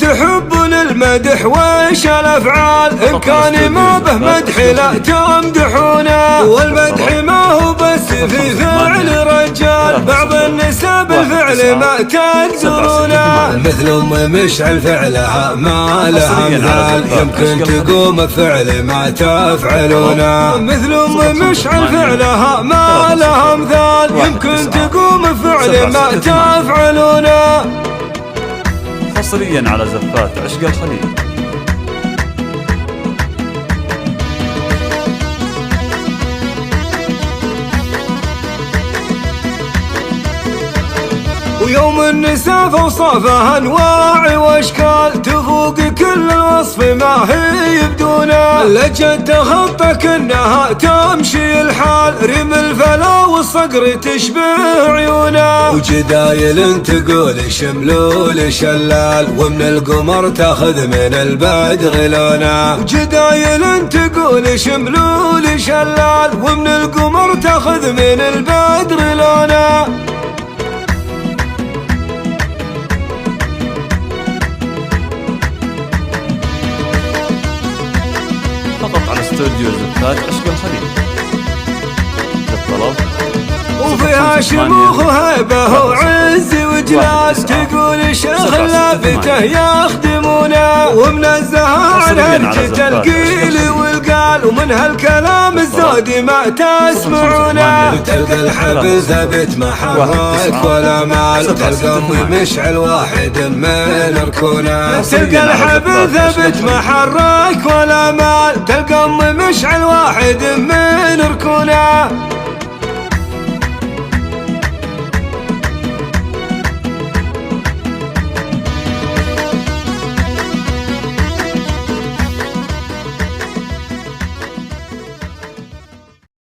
تحبون المدح وش الافعال، ان كان ما به مدح لا تمدحونه، والمدح ما هو بس في فعل رجال، بعض النساء بالفعل ما تقدرونه، مثل ام مشعل فعلها ما لها مثال، يمكن تقوم بفعل ما تفعلونه، مثل ام مشعل فعلها ما لها مثال، يمكن تقوم بفعل ما تفعلونه. حصريا على زفات عشق الخليل. ويوم النساء فوصافها انواع واشكال، تفوق كل الوصف ما هي بدونه، لجد تخطى كأنها تمشي الحال، ريم الفلا والصقر تشبه عيونه، وجدايل تقول شملول شلال، ومن القمر تاخذ من البدر لونه، وجدايل تقول شملول شلال، ومن القمر تاخذ من البدر لونه. فقط على استوديو زفات عشق الخليل. للطلب وفيها شموخ وهيبة وعز وجلال، تقول شيخ لافته يخدمونه، ومنزهة عن هرجة القيل والقال، ومن هالكلام الزود ما تسمعونه، تلقى الحبل ثبت ما حرك ولا مال، تلقى ام مشعل واحد من ركونه، تلقى الحبل ثبت ما حرك ولا مال، تلقى ام مشعل واحد من ركونه.